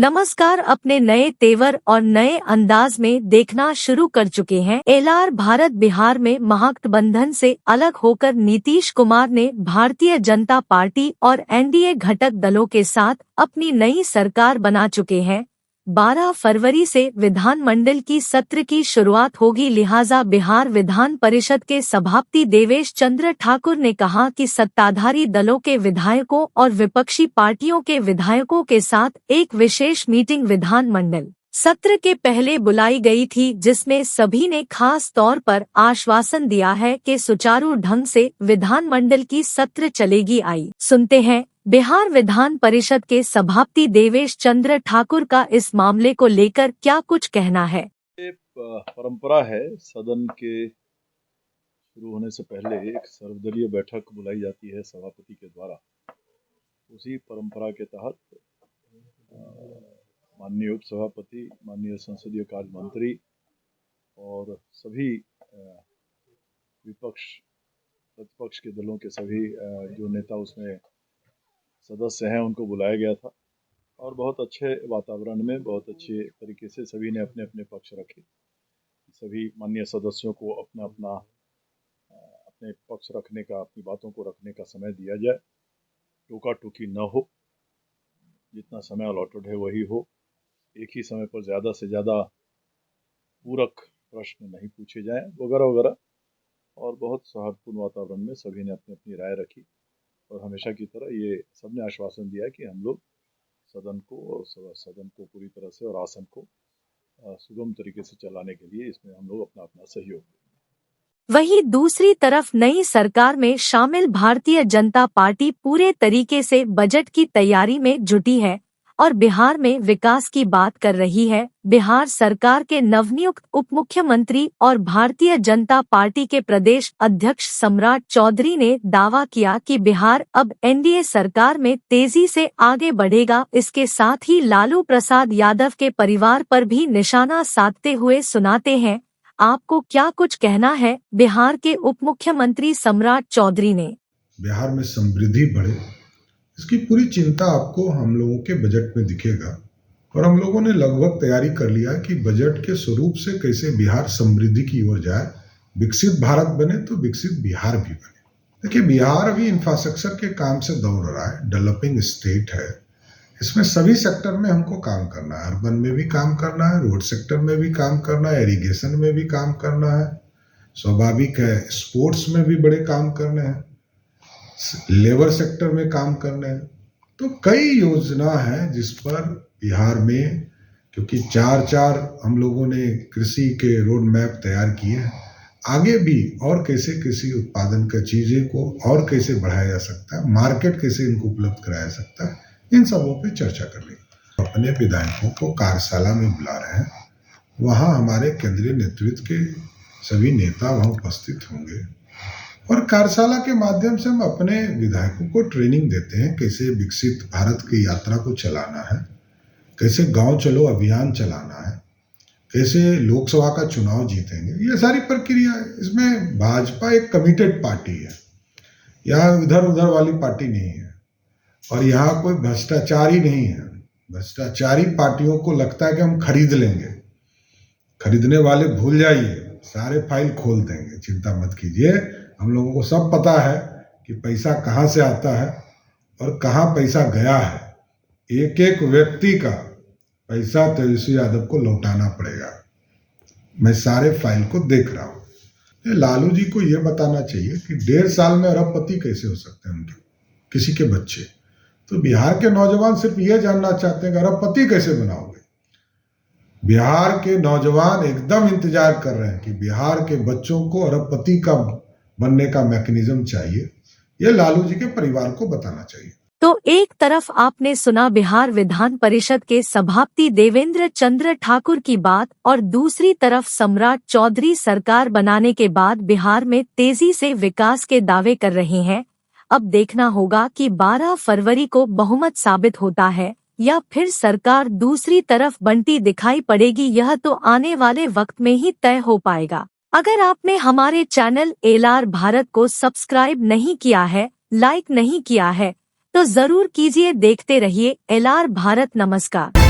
नमस्कार। अपने नए तेवर और नए अंदाज में देखना शुरू कर चुके हैं एलआर भारत। बिहार में महागठबंधन से अलग होकर नीतीश कुमार ने भारतीय जनता पार्टी और एनडीए घटक दलों के साथ अपनी नई सरकार बना चुके हैं। 12 फरवरी से विधानमंडल की सत्र की शुरुआत होगी, लिहाजा बिहार विधान परिषद के सभापति देवेश चंद्र ठाकुर ने कहा कि सत्ताधारी दलों के विधायकों और विपक्षी पार्टियों के विधायकों के साथ एक विशेष मीटिंग विधानमंडल सत्र के पहले बुलाई गई थी, जिसमें सभी ने खास तौर पर आश्वासन दिया है कि सुचारू ढंग से विधानमंडल की सत्र चलेगी। आई सुनते हैं बिहार विधान परिषद के सभापति देवेश चंद्र ठाकुर का इस मामले को लेकर क्या कुछ कहना है। परंपरा है, सदन के शुरू होने से पहले एक सर्वदलीय बैठक बुलाई जाती है सभापति के द्वारा। उसी परंपरा के तहत माननीय उप सभापति, माननीय संसदीय कार्य मंत्री और सभी विपक्ष प्रतिपक्ष के दलों के सभी जो नेता उसमें सदस्य हैं उनको बुलाया गया था और बहुत अच्छे वातावरण में बहुत अच्छे तरीके से सभी ने अपने अपने पक्ष रखे। सभी माननीय सदस्यों को अपना अपना अपने पक्ष रखने का, अपनी बातों को रखने का समय दिया जाए, टोका टोकी न हो, जितना समय अलॉटेड है वही हो, एक ही समय पर ज़्यादा से ज़्यादा पूरक प्रश्न नहीं पूछे जाएं, वगैरह वगैरह। और बहुत सौहार्दपूर्ण वातावरण में सभी ने अपनी अपनी राय रखी और हमेशा की तरह ये सबने आश्वासन दिया कि हम लोग सदन को पूरी तरह से और आसन को सुगम तरीके से चलाने के लिए इसमें हम लोग अपना अपना सहयोग देंगे। वहीं दूसरी तरफ नई सरकार में शामिल भारतीय जनता पार्टी पूरे तरीके से बजट की तैयारी में जुटी है और बिहार में विकास की बात कर रही है। बिहार सरकार के नवनियुक्त उप मुख्यमंत्री और भारतीय जनता पार्टी के प्रदेश अध्यक्ष सम्राट चौधरी ने दावा किया कि बिहार अब एनडीए सरकार में तेजी से आगे बढ़ेगा। इसके साथ ही लालू प्रसाद यादव के परिवार पर भी निशाना साधते हुए सुनाते हैं। आपको क्या कुछ कहना है बिहार के उप मुख्यमंत्री सम्राट चौधरी ने। बिहार में समृद्धि बढ़े, इसकी पूरी चिंता आपको हम लोगों के बजट में दिखेगा और हम लोगों ने लगभग तैयारी कर लिया कि बजट के स्वरूप से कैसे बिहार समृद्धि की ओर जाए, विकसित भारत बने तो विकसित बिहार भी बने। देखिए, बिहार अभी इंफ्रास्ट्रक्चर के काम से दौड़ रहा है, डेवलपिंग स्टेट है। इसमें सभी सेक्टर में हमको काम करना है, अर्बन में भी काम करना है, रोड सेक्टर में भी काम करना है, इरिगेशन में भी काम करना है, स्वाभाविक है स्पोर्ट्स में भी बड़े काम करने हैं, लेबर सेक्टर में काम करने हैं। तो कई योजना है जिस पर बिहार में, क्योंकि चार हम लोगों ने कृषि के रोड मैप तैयार किए हैं, आगे भी और कैसे कृषि उत्पादन का चीजें को और कैसे बढ़ाया जा सकता है, मार्केट कैसे इनको उपलब्ध कराया जा सकता है, इन सबों पे चर्चा कर रही है। अपने विधायकों को कार्यशाला में बुला रहे हैं, वहाँ हमारे केंद्रीय नेतृत्व के सभी नेता वहाँ उपस्थित होंगे और कार्यशाला के माध्यम से हम अपने विधायकों को ट्रेनिंग देते हैं कैसे विकसित भारत की यात्रा को चलाना है, कैसे गांव चलो अभियान चलाना है, कैसे लोकसभा का चुनाव जीतेंगे। ये सारी प्रक्रिया है। इसमें भाजपा एक कमिटेड पार्टी है, यहाँ इधर उधर वाली पार्टी नहीं है और यहाँ कोई भ्रष्टाचारी नहीं है। भ्रष्टाचारी पार्टियों को लगता है कि हम खरीद लेंगे, खरीदने वाले भूल जाइए, सारे फाइल खोल देंगे, चिंता मत कीजिए। हम लोगों को सब पता है कि पैसा कहाँ से आता है और कहाँ पैसा गया है। एक एक व्यक्ति का पैसा तेजस्वी यादव को लौटाना पड़ेगा। मैं सारे फाइल को देख रहा हूँ। लालू जी को यह बताना चाहिए कि 1.5 साल में अरबपति कैसे हो सकते हैं उनके किसी के बच्चे। तो बिहार के नौजवान सिर्फ ये जानना चाहते हैं कि अरबपति कैसे बनाओगे। बिहार के नौजवान एकदम इंतजार कर रहे हैं कि बिहार के बच्चों को अरबपति का बनने का मैकेनिज्म चाहिए। ये लालू जी के परिवार को बताना चाहिए। तो एक तरफ आपने सुना बिहार विधान परिषद के सभापति देवेंद्र चंद्र ठाकुर की बात और दूसरी तरफ सम्राट चौधरी सरकार बनाने के बाद बिहार में तेजी से विकास के दावे कर रहे हैं। अब देखना होगा कि 12 फरवरी को बहुमत साबित होता है या फिर सरकार दूसरी तरफ बनती दिखाई पड़ेगी। यह तो आने वाले वक्त में ही तय हो पाएगा। अगर आपने हमारे चैनल एलआर भारत को सब्सक्राइब नहीं किया है, लाइक नहीं किया है, तो जरूर कीजिए। देखते रहिए एलआर भारत। नमस्कार।